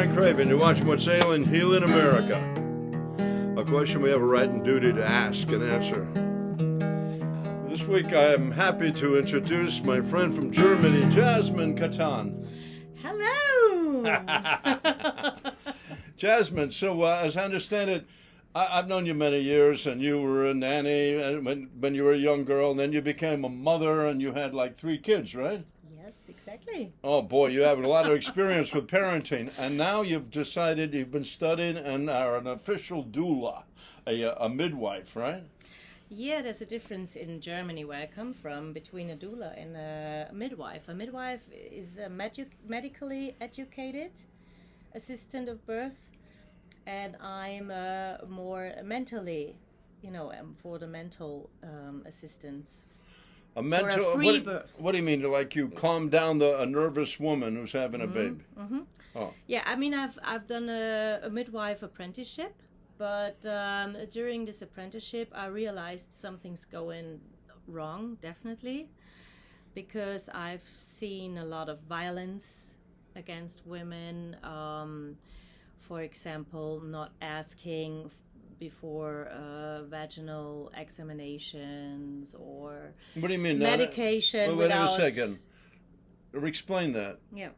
Frank Craven. You're watching What's Ailing Healing America. A question we have a right and duty to ask and answer. This week I am happy to introduce my friend from Germany, Jasmine Katan. Hello! Jasmine, so as I understand it, I've known you many years, and you were a nanny when you were a young girl, and then you became a mother, and you had like 3 kids, right? Yes, exactly. Oh boy, you have a lot of experience with parenting, and now you've decided you've been studying and are an official doula, a midwife, right? Yeah, there's a difference in Germany, where I come from, between a doula and a midwife. A midwife is a medically educated assistant of birth, and I'm more mentally, for the mental assistance. A mental, for a free birth. What do you mean? Like you calm down a nervous woman who's having a baby? Mm-hmm. Oh. Yeah, I mean, I've done a midwife apprenticeship, but during this apprenticeship, I realized something's going wrong, definitely, because I've seen a lot of violence against women. For example, not asking before vaginal examinations or what do you mean medication wait without... a second. Explain that. Yeah.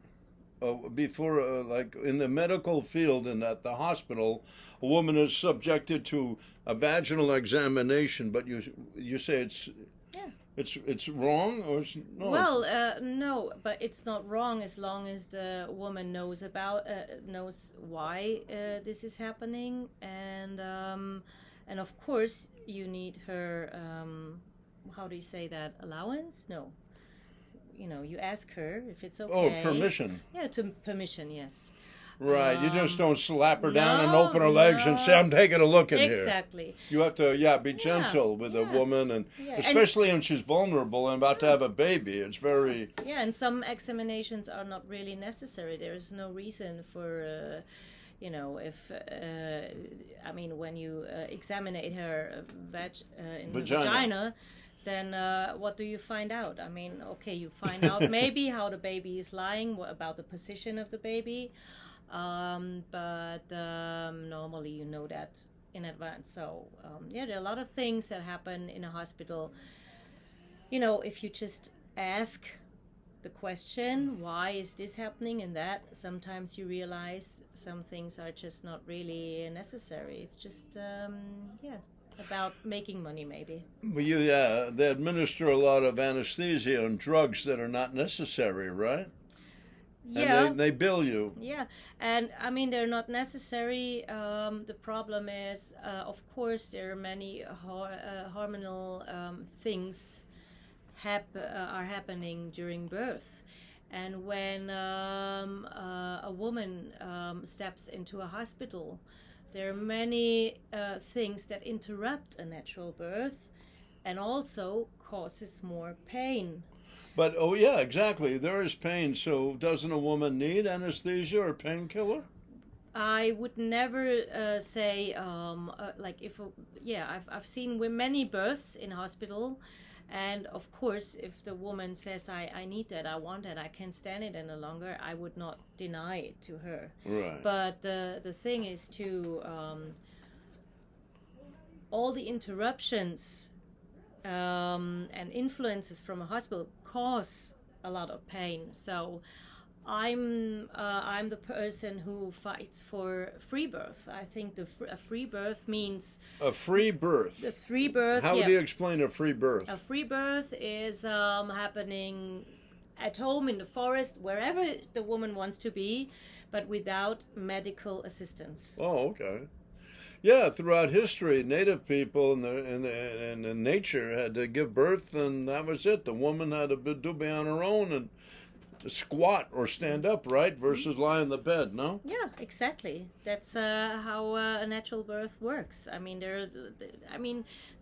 Before, like in the medical field and at the hospital, a woman is subjected to a vaginal examination, but you say it's wrong, or no? Well, no, but it's not wrong as long as the woman knows why this is happening, and of course you need her how do you say that, allowance? No, you ask her if it's okay. Oh, permission. Yeah, permission. Yes. Right, you just don't slap her down and open her legs and say, "I'm taking a look in here." Exactly. You have to, be gentle with a woman, and especially when she's vulnerable and about to have a baby. It's very... Yeah, and some examinations are not really necessary. There is no reason for, if, when you examine her in the vagina, then what do you find out? I mean, okay, you find out maybe how the baby is lying, about the position of the baby. But normally you know that in advance. So there are a lot of things that happen in a hospital. If you just ask the question, why is this happening and that, sometimes you realize some things are just not really necessary. It's just about making money, maybe. Well, they administer a lot of anesthesia and drugs that are not necessary, right? Yeah, and they bill you. Yeah, and I mean, they're not necessary. The problem is, of course, there are many hormonal things are happening during birth, and when a woman steps into a hospital, there are many things that interrupt a natural birth, and also causes more pain. But, exactly. There is pain. So doesn't a woman need anesthesia or painkiller? I would never say, I've seen many births in hospital. And of course, if the woman says, I need that, I want that, I can't stand it any longer, I would not deny it to her. Right. But the thing is all the interruptions and influences from a hospital cause a lot of pain. So I'm the person who fights for free birth. I think a free birth means... A free birth? The free birth, How do you explain a free birth? A free birth is happening at home, in the forest, wherever the woman wants to be, but without medical assistance. Oh, okay. Yeah, throughout history, native people in nature had to give birth, and that was it. The woman had to be on her own and squat or stand up, right, versus lie in the bed, no? Yeah, exactly. That's how a natural birth works. I mean, there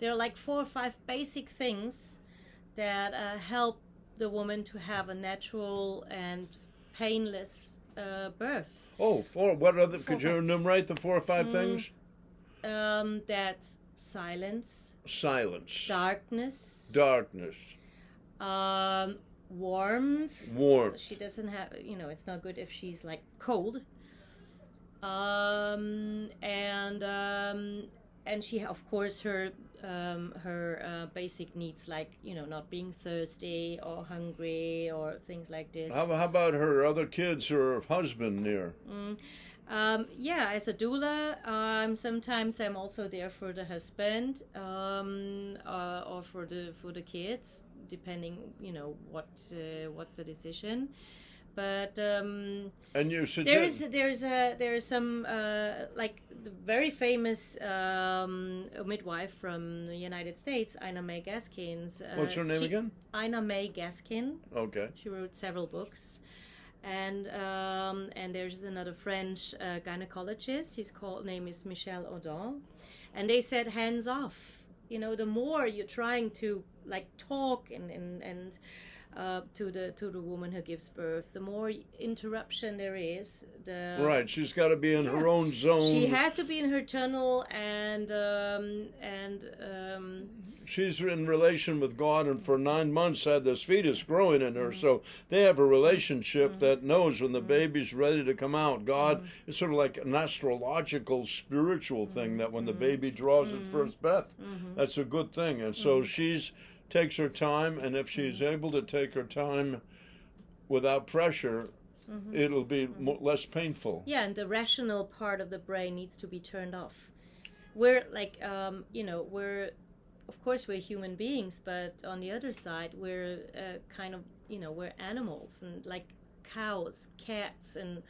are like 4 or 5 basic things that help the woman to have a natural and painless birth. Oh, 4. What other? Could you enumerate the 4 or 5 things? That's silence. Silence. Darkness. Darkness. Warmth. Warmth. She doesn't have, it's not good if she's like cold. And she, of course, her basic needs, like, not being thirsty or hungry or things like this. How about her other kids or husband near? Yeah, as a doula, sometimes I'm also there for the husband, or for the kids, depending, what's the decision. But and you suggest there's some like the very famous midwife from the United States, Ina May Gaskins. What's her name again? Ina May Gaskin. Okay. She wrote several books. And there's another French gynecologist. His name is Michel Audin, and they said hands off. The more you're trying to like talk and to the woman who gives birth, the more interruption there is. Right, she's got to be in her own zone. She has to be in her tunnel, and she's in relation with God, and for 9 months had this fetus growing in her. So they have a relationship that knows when the baby's ready to come out. God is sort of like an astrological, spiritual thing that when the baby draws its first breath, that's a good thing. And so she's takes her time, and if she's able to take her time without pressure, it'll be less painful. Yeah, and the rational part of the brain needs to be turned off. We're like, we're, of course, we're human beings, but on the other side, we're kind of, we're animals, and like cows, cats, and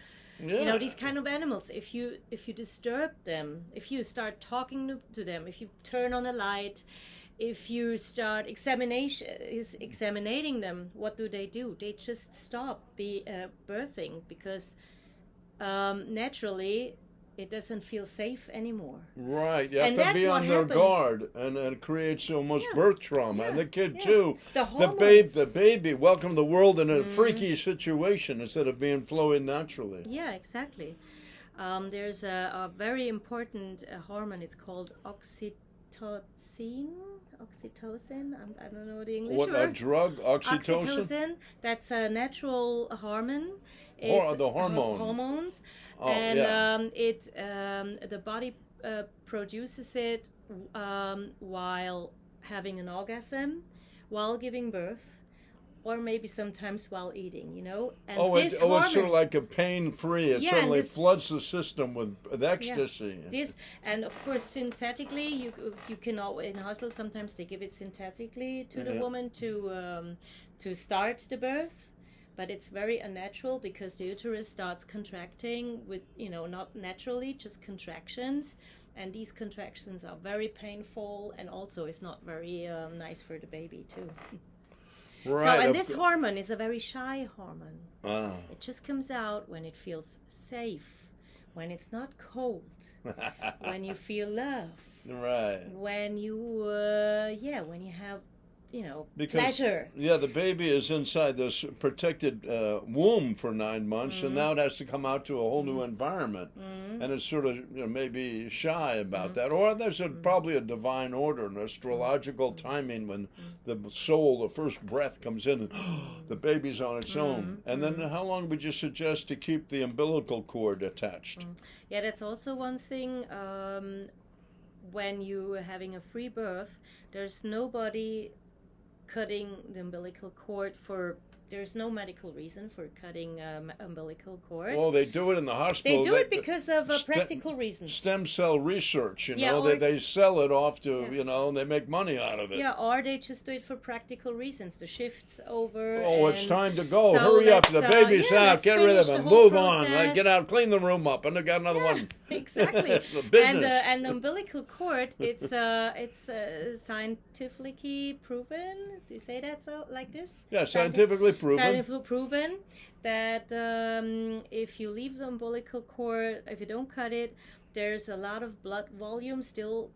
these kind of animals. If you disturb them, if you start talking to them, if you turn on a light, if you start examining them, what do? They just stop birthing, because naturally it doesn't feel safe anymore. Right, you have to be on their guard, and it creates almost birth trauma. And the kid too, the baby welcome the world in a freaky situation instead of being flowing naturally. Yeah, exactly. There's a very important hormone. It's called oxytocin. I don't know the English word. What, a drug? Oxytocin? That's a natural hormone. Or the hormone. Hormones. Oh, and yeah. The body produces it while having an orgasm, while giving birth, or maybe sometimes while eating, And it's sort of like a pain-free. It suddenly floods the system with ecstasy. Yeah. And of course, synthetically, you can in hospital sometimes they give it synthetically to the woman to start the birth, but it's very unnatural because the uterus starts contracting with not naturally, just contractions, and these contractions are very painful, and also it's not very nice for the baby too. Right. So, and this hormone is a very shy hormone. It just comes out when it feels safe, when it's not cold, when you feel love. Right. When you, when you have, pleasure. Yeah, the baby is inside this protected womb for 9 months, and now it has to come out to a whole new environment. And it's sort of maybe shy about that. Or there's probably a divine order, an astrological timing when the soul, the first breath comes in, and the baby's on its own. And then how long would you suggest to keep the umbilical cord attached? Yeah, that's also one thing. When you're having a free birth, there's nobody cutting the umbilical cord there's no medical reason for cutting umbilical cord. Oh, they do it in the hospital. They do it because of practical reasons. Stem cell research, they sell it off to, and they make money out of it. Yeah, or they just do it for practical reasons. The shift's over. Oh, it's time to go. So hurry up. The baby's out. Get rid of him. Move on. Get out. Clean the room up. And I got another one. Exactly. And the umbilical cord, it's scientifically proven. Do you say that like this? Yeah, scientifically proven. Scientifically proven that if you leave the umbilical cord, if you don't cut it, there's a lot of blood volume still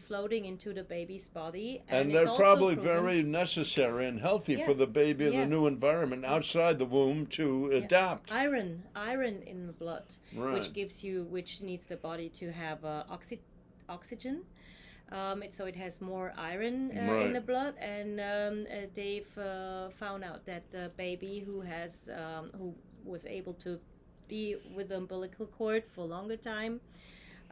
floating into the baby's body. And they're probably very necessary and healthy for the baby in the new environment outside the womb to adapt. Iron in the blood, which needs the body to have oxygen. So it has more iron in the blood, and they've found out that the baby who was able to be with the umbilical cord for a longer time,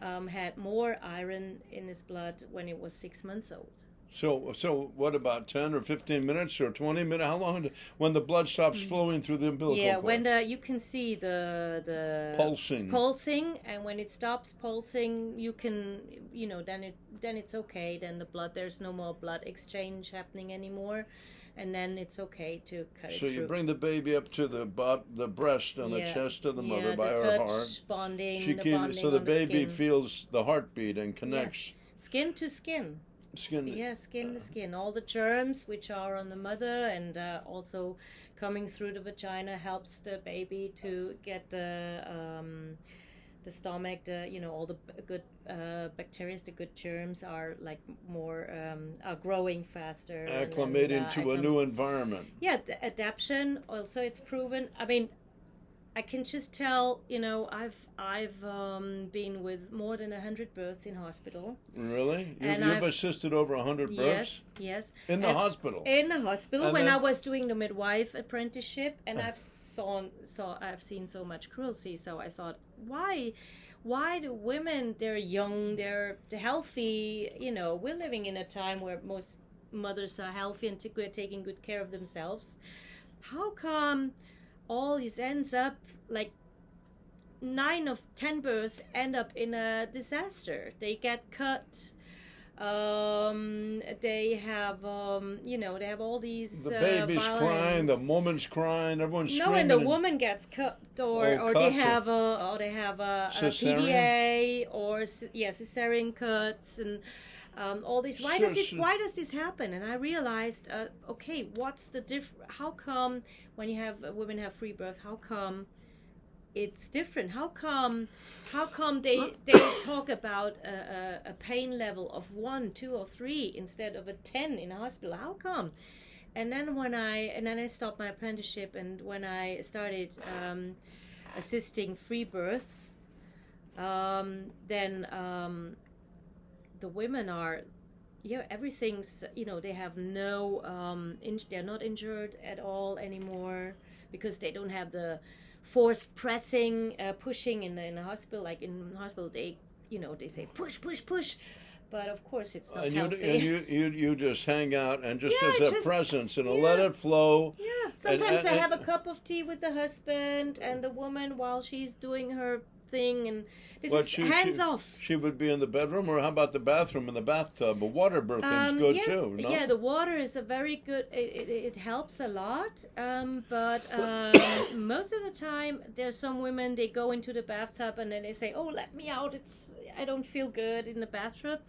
had more iron in his blood when he was 6 months old. So what about 10 or 15 minutes or 20 minutes? How long when the blood stops flowing through the umbilical cord? Yeah, when you can see the pulsing, and when it stops pulsing, you can, then it's okay. Then there's no more blood exchange happening anymore, and then it's okay to cut it through. So you bring the baby up to the breast and the chest of the mother by her heart. Bonding, So the baby feels the heartbeat and connects. Yeah. Skin to skin. Skin to skin. All the germs which are on the mother and also coming through the vagina helps the baby to get the stomach. All the good bacteria, the good germs are like more are growing faster. Acclimating to a new environment. Yeah, the adaptation. Also, it's proven. I mean, I can just tell, I've been with more than 100 births in hospital. Really? You've assisted over 100 births? Yes. In the hospital? In the hospital, and when I was doing the midwife apprenticeship, and I've seen so much cruelty, so I thought, why do women, they're young, they're healthy, we're living in a time where most mothers are healthy and taking good care of themselves. How come all this ends up like 9 of 10 births end up in a disaster? They get cut. They have, they have all these. The baby's violence. crying. The woman's crying. Everyone's screaming. No, and the woman gets cut, or they have a PDA, or cesarean cuts, and all this. Why does this happen? And I realized, okay, what's the how come when women have free birth, how come it's different? How come they talk about a pain level of 1, 2, or 3 instead of a 10 in a hospital? How come? And then I stopped my apprenticeship, and when I started assisting free births, then the women are, everything's, they have no, they're not injured at all anymore because they don't have the forced pressing, pushing in the hospital. Like in hospital, they say push, but of course it's not healthy. And you just hang out and just as a presence and let it flow. Yeah, sometimes I have a cup of tea with the husband and the woman while she's doing her thing, and this is hands off. She would be in the bedroom, or how about the bathroom and the bathtub? A water birthing's good too, no? Yeah, the water is a very good, it helps a lot, but most of the time there's some women, they go into the bathtub and then they say, oh, let me out, I don't feel good in the bathroom.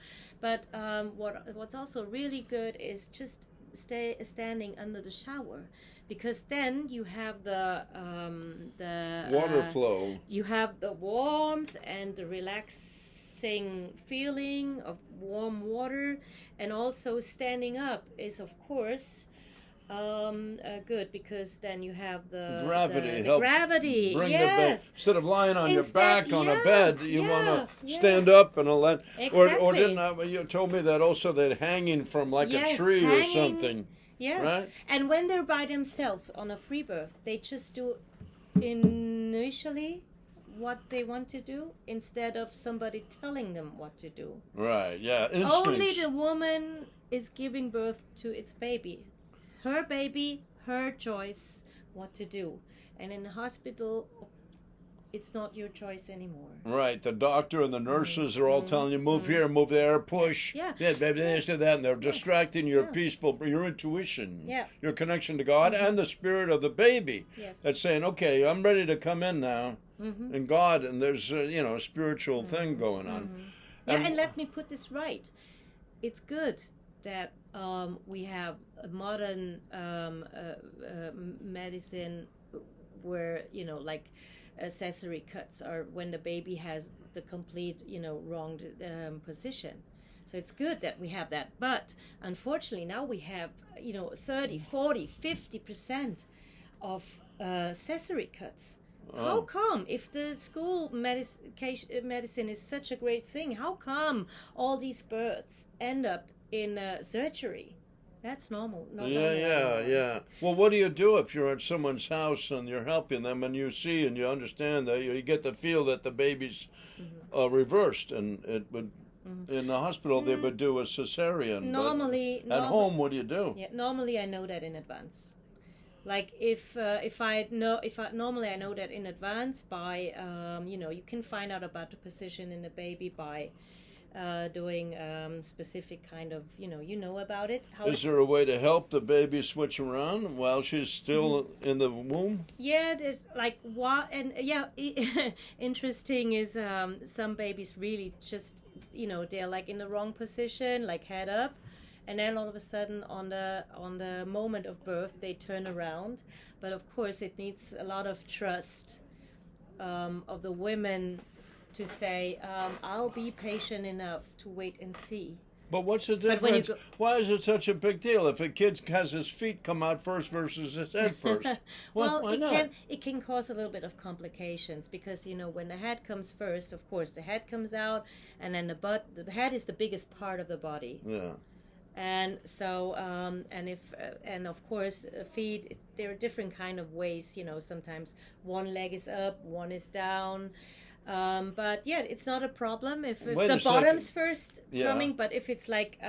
But what's also really good is just standing under the shower, because then you have the water flow. You have the warmth and the relaxing feeling of warm water, and also standing up is of course good, because then you have the gravity. Gravity, bring yes. Instead of lying on your back on a bed, you want to stand up and let. Exactly. Or didn't you told me that also that hanging from like a tree or something. Yeah, right? And when they're by themselves on a free birth, they just do initially what they want to do instead of somebody telling them what to do. Right, yeah. Instincts. Only the woman is giving birth to its baby. Her baby, her choice what to do. And in the hospital, it's not your choice anymore. Right. The doctor and the nurses are all telling you, move here, move there, push. Yeah. Baby, this, do that. And they're distracting your your intuition, your connection to God and the spirit of the baby. Yes. That's saying, okay, I'm ready to come in now. And God, and there's a spiritual thing going on. And let me put this right. It's good that we have a modern medicine where, like, accessory cuts are when the baby has the complete, wrong position. So it's good that we have that. But unfortunately, now we have, 30, 40, 50% of accessory cuts. Oh. How come, if the school medicine is such a great thing, how come all these births end up in surgery? That's normal. Not Yeah, normal yeah, anymore. yeah. Well, what do you do if you're at someone's house and you're helping them and you see and you understand that you get the feel that the baby's reversed and it would in the hospital they would do a cesarean. Normally, but at home, what do you do? yeah, normally I know that in advance. Like if normally I know that in advance by you can find out about the position in the baby by doing specific kind of you know about it. Is there a way to help the baby switch around while she's still in the womb? Yeah, there's like what and yeah, interesting is some babies really just they're like in the wrong position, like head up. And then all of a sudden, on the moment of birth, they turn around. But of course, it needs a lot of trust of the women to say, "I'll be patient enough to wait and see." But what's the difference? Why is it such a big deal if a kid has his feet come out first versus his head first? Well, why not? It can cause a little bit of complications because when the head comes first, of course, the head comes out, and then the head is the biggest part of the body. Yeah. And so, and of course, feet. There are different kind of ways. Sometimes one leg is up, one is down. But yeah, it's not a problem if the bottom's first coming. But if it's like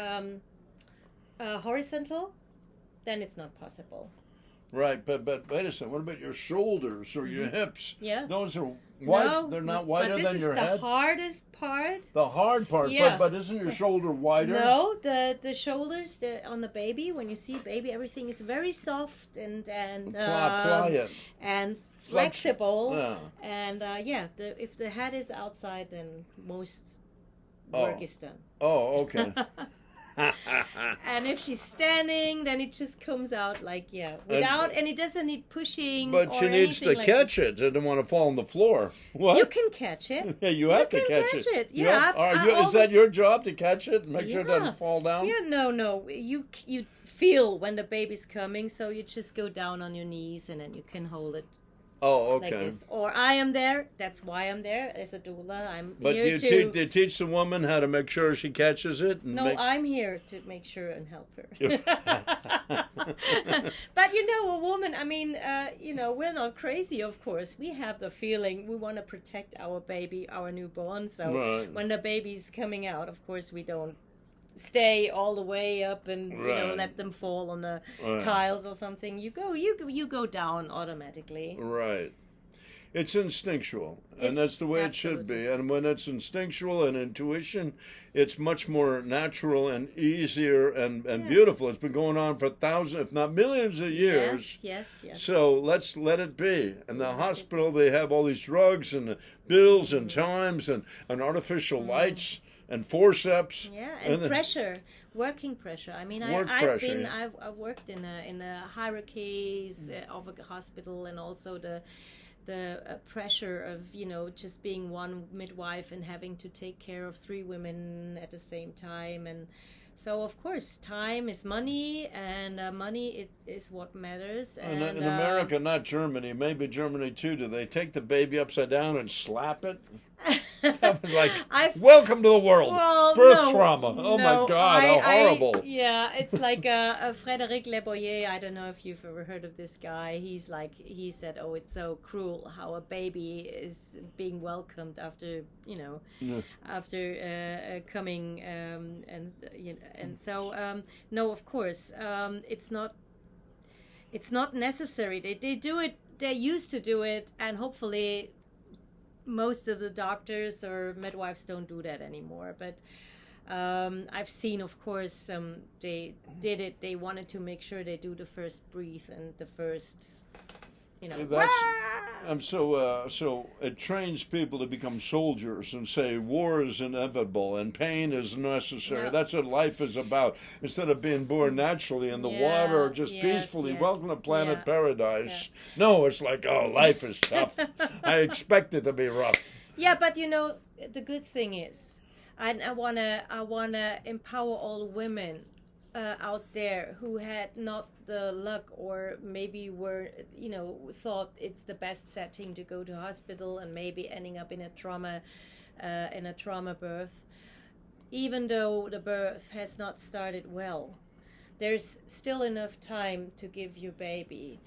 horizontal, then it's not possible. Right, but wait a second. What about your shoulders or your hips? Yeah, those are wide. No, they're not wider than your head. This is the hardest part. The hard part. Yeah. But isn't your shoulder wider? No, the shoulders on the baby. When you see baby, everything is very soft and pliant and flexible. Yeah. And if the head is outside, then most work is done. Oh, okay. And if she's standing, then it just comes out like and it doesn't need pushing. But she needs to catch it. She doesn't want to fall on the floor. What? You can catch it. Yeah, you have to catch it. Yeah. Is that your job to catch it and make sure it doesn't fall down? Yeah, no. You feel when the baby's coming, so you just go down on your knees and then you can hold it. Oh, okay. Like this. Or I am there. That's why I'm there as a doula. But here do you teach the woman how to make sure she catches it? No, I'm here to make sure and help her. But a woman, we're not crazy, of course. We have the feeling we want to protect our baby, our newborn. So when the baby's coming out, of course, we don't stay all the way up and let them fall on the tiles or something. You go down automatically. Right. It's instinctual, and that's the way it should be. And when it's instinctual and intuition, it's much more natural and easier and beautiful. It's been going on for thousands, if not millions of years. Yes. So let's let it be. In the hospital, they have all these drugs and bills and times and artificial lights. And forceps. Yeah, and pressure, working pressure. I mean, I've worked in the hierarchies of a hospital, and also the pressure of just being one midwife and having to take care of 3 women at the same time. And so of course time is money, and money is what matters. And in America, not Germany, maybe Germany too, do they take the baby upside down and slap it? That was like, welcome to the world. Well, birth trauma. Oh my God, how horrible. It's like Frédéric Leboyer. I don't know if you've ever heard of this guy. He said, oh, it's so cruel how a baby is being welcomed after, after coming. And so, no, of course, it's not necessary. They do it, they used to do it, and hopefully most of the doctors or midwives don't do that anymore. But I've seen, of course, they did it. They wanted to make sure they do the first breathe and the first, So it trains people to become soldiers and say war is inevitable and pain is necessary. Yeah. That's what life is about. Instead of being born naturally in the water or just peacefully, welcome to planet paradise. Yeah. No, it's like, oh, life is tough. I expect it to be rough. Yeah, but the good thing is, I wanna empower all women out there who had not the luck, or maybe were thought it's the best setting to go to hospital and maybe ending up in a trauma birth, even though the birth has not started well. there's still enough time to give your baby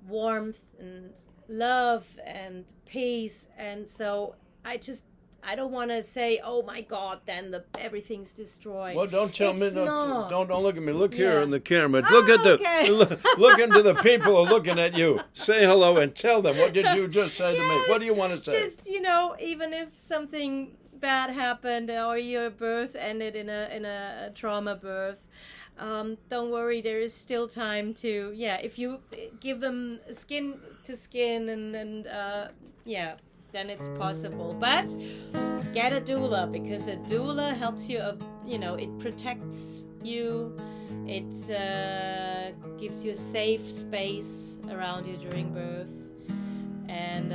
warmth and love and peace. And so I don't want to say, oh my God, then everything's destroyed. Well, don't tell me. Not. Don't look at me. Look here Yeah. in the camera. Look at okay. look into the people who are looking at you. Say hello and tell them, what did you just say to me? Yes, What do you want to say? Just, even if something bad happened or your birth ended in a trauma birth, don't worry, there is still time to, if you give them skin to skin and then it's possible. But get a doula, because a doula helps you, it protects you. It gives you a safe space around you during birth. And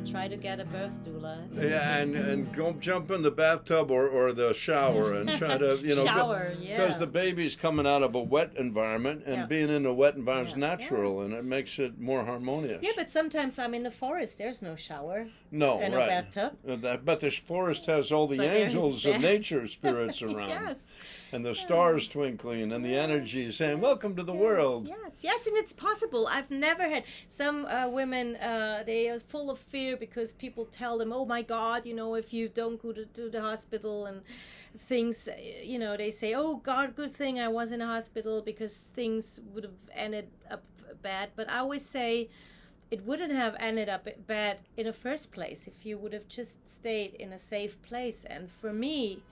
try to get a birth doula. Yeah, and go jump in the bathtub or the shower and try to, shower, because the baby's coming out of a wet environment, and being in a wet environment is natural, and it makes it more harmonious. Yeah, but sometimes I'm in the forest. There's no shower. No, and right. no bathtub. But the forest has all the angels of nature spirits around. Yes. And the stars twinkling, and the energy saying, welcome to the world. Yes, and it's possible. I've never had some women, they are full of fear because people tell them, oh my God, if you don't go to the hospital and things, they say, oh God, good thing I was in a hospital because things would have ended up bad. But I always say, it wouldn't have ended up bad in the first place if you would have just stayed in a safe place. And for me,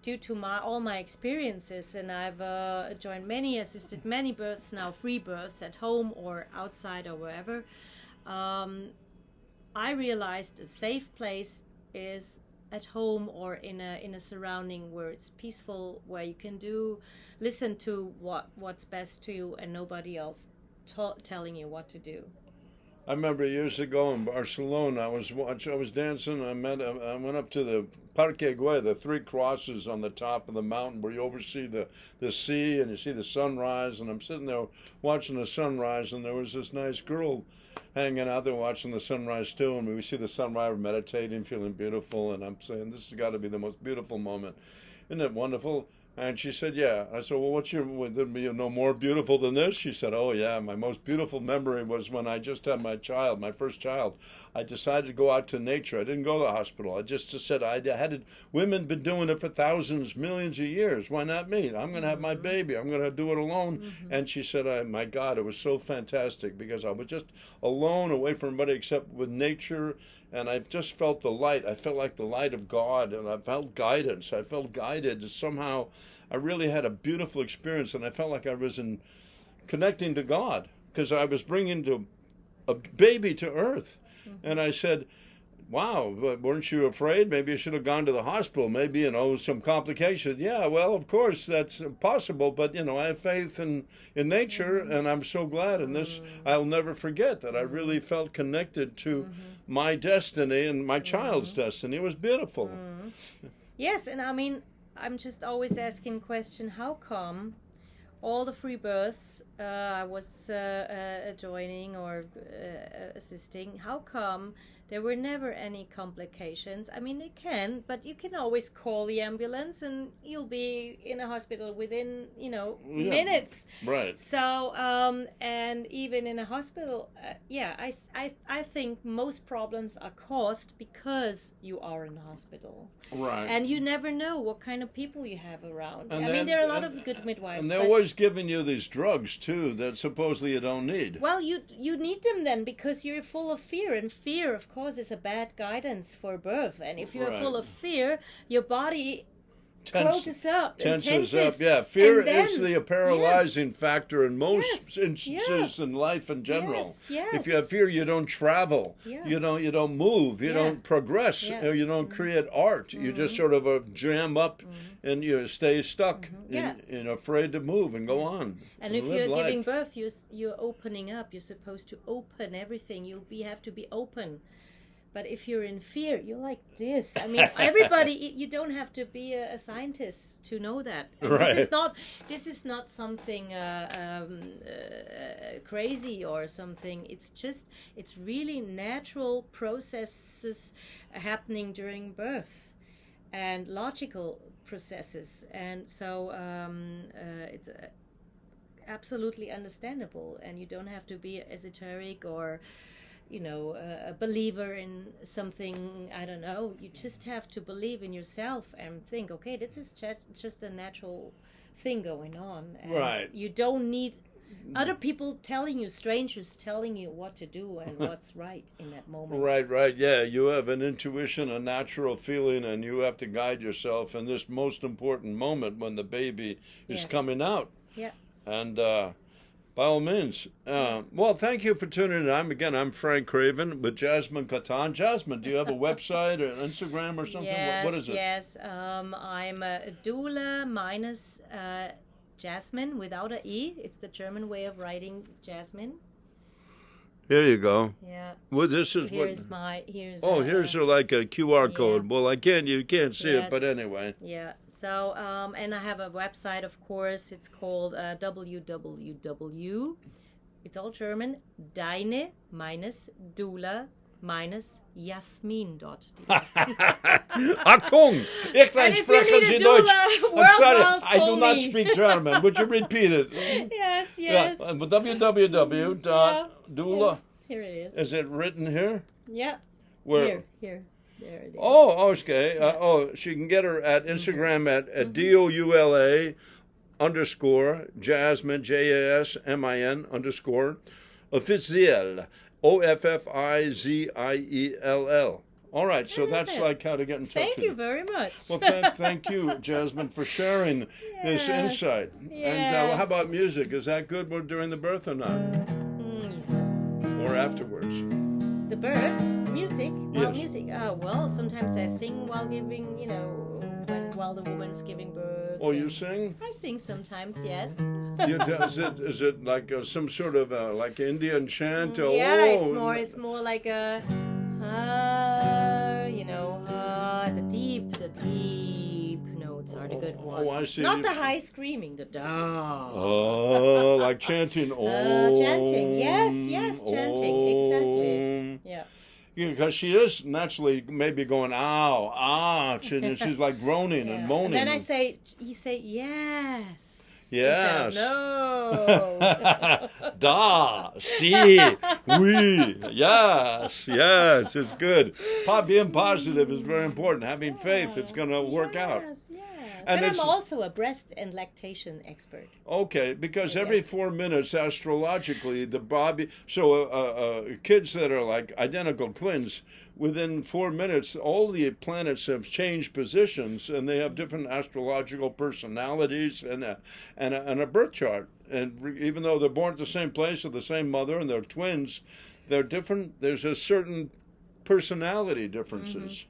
due to all my experiences, and I've assisted many births now, free births at home or outside or wherever, I realized a safe place is at home or in a surrounding where it's peaceful, where you can listen to what's best to you and nobody else telling you what to do. I remember years ago in Barcelona, I was dancing. I went up to the Parque Güell, the three crosses on the top of the mountain where you oversee the sea and you see the sunrise. And I'm sitting there watching the sunrise, and there was this nice girl hanging out there watching the sunrise too. And we see the sunrise, meditating, feeling beautiful. And I'm saying, this has got to be the most beautiful moment. Isn't it wonderful? And she said, yeah. I said, well, would there be more beautiful than this? She said, oh, yeah, my most beautiful memory was when I just had my first child. I decided to go out to nature. I didn't go to the hospital. I just said, women been doing it for thousands, millions of years. Why not me? I'm going to have my baby. I'm going to do it alone. Mm-hmm. And she said, my God, it was so fantastic because I was just alone, away from everybody except with nature. And I just felt the light. I felt like the light of God, and I felt guidance. I felt guided. Somehow, I really had a beautiful experience, and I felt like I was connecting to God because I was bringing a baby to earth. Mm-hmm. And I said, wow, weren't you afraid? Maybe you should have gone to the hospital. Maybe, some complications. Yeah, well, of course, that's possible. But, I have faith in nature, and I'm so glad. And this, I'll never forget that I really felt connected to my destiny and my child's destiny. It was beautiful. Yes, and I'm just always asking the question, how come all the free births I was joining or assisting, how come there were never any complications? They can, but you can always call the ambulance and you'll be in a hospital within, minutes. Right. So, and even in a hospital, I think most problems are caused because you are in a hospital. Right. And you never know what kind of people you have around. There are a lot of good midwives. And they're always giving you these drugs, too, that supposedly you don't need. Well, you need them then because you're full of fear. And fear, of course, is a bad guidance for birth. And if you're full of fear, your body closes up. Tenses up, yeah. Fear is the paralyzing factor in most instances in life in general. Yes. If you have fear, you don't travel. Yeah. You don't move. You don't progress. Yeah. You don't create art. You just sort of jam up and you stay stuck and afraid to move and go on. And if you're giving birth, you're opening up. You're supposed to open everything. You have to be open. But if you're in fear, you're like this. Everybody, you don't have to be a scientist to know that. Right. This is not something crazy or something. It's really natural processes happening during birth and logical processes. And so absolutely understandable, and you don't have to be esoteric or a believer in something. I don't know, you just have to believe in yourself and think, okay, this is just a natural thing going on, and right. you don't need other people telling you, strangers telling you what to do and what's right in that moment. Right. Yeah, you have an intuition, a natural feeling, and you have to guide yourself in this most important moment when the baby is coming out. Yeah. And by all means. Well, thank you for tuning in. I'm Frank Craven with Jasmine Catan. Jasmine, do you have a website or Instagram or something? Yes, what is it? Yes. I'm a doula minus Jasmine without a E. It's the German way of writing Jasmine. Here you go. Yeah. Well, this is here's what. Here's here's like a QR code. Well, you can't see it, but anyway. Yeah. So, and I have a website, of course. It's called www. It's all German. Deine minus Doula minus Jasmin.de. Achtung! Ich spreche Sie Deutsch. I'm sorry, I do not me. speak German. Would you repeat it? Yes. Yeah, www.doula. Here it is. Is it written here? Yeah. Where? Here. There it is. Oh, okay. She can get her at Instagram at DOULA _ Jasmine, JASMIN _ officiel. OFFIZIELL. All right, so that's like how to get in touch with you. Thank you very much. Well, thank you, Jasmine, for sharing this insight. Yeah. And how about music? Is that good during the birth or not? Yes. Or afterwards? The birth? Music? Well, yes. Music. Well, sometimes I sing while giving, while the woman's giving birth. Oh, you sing? I sing sometimes, yes. Is it like some sort of like Indian chant? Yeah, it's more like a, the deep notes are the good ones. Oh, I see. Not the high screaming, the da. Oh, like chanting. Chanting, yes, chanting, exactly. Yeah. Because she is naturally maybe going, ow, she's like groaning and moaning. And then you say, yes. Yes. No. Da, si, oui, yes, it's good. Being positive is very important. Having faith, it's going to work out. Yes. And I'm also a breast and lactation expert. Okay, because every 4 minutes, astrologically, the body. So kids that are like identical twins, within 4 minutes, all the planets have changed positions, and they have different astrological personalities and a birth chart. And even though they're born at the same place of the same mother and they're twins, they're different. There's a certain personality differences.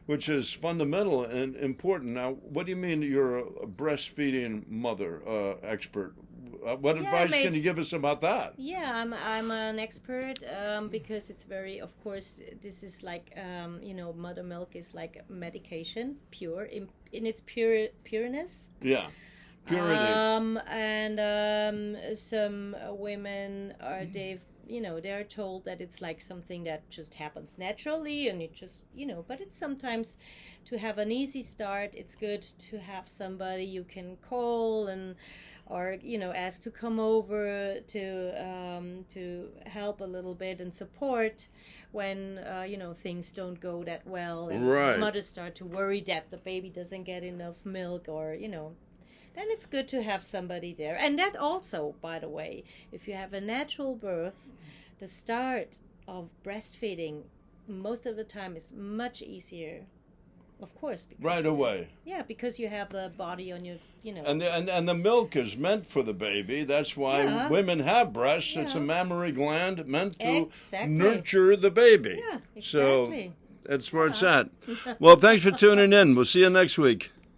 Which is fundamental and important. Now, what do you mean you're a breastfeeding mother expert? What advice can you give us about that? Yeah, I'm an expert because it's very, of course, this is like, mother milk is like medication, pure in its pureness. Yeah, purity. And some women they're told that it's like something that just happens naturally, and it just, but it's sometimes to have an easy start, it's good to have somebody you can call or ask to come over to help a little bit and support when, things don't go that well, and mothers start to worry that the baby doesn't get enough milk or, then it's good to have somebody there. And that also, by the way, if you have a natural birth, the start of breastfeeding most of the time is much easier, of course. Right away. Yeah, because you have the body on your, And the milk is meant for the baby. That's why women have breasts. Yeah. It's a mammary gland meant to nurture the baby. Yeah, exactly. So that's where it's at. Well, thanks for tuning in. We'll see you next week.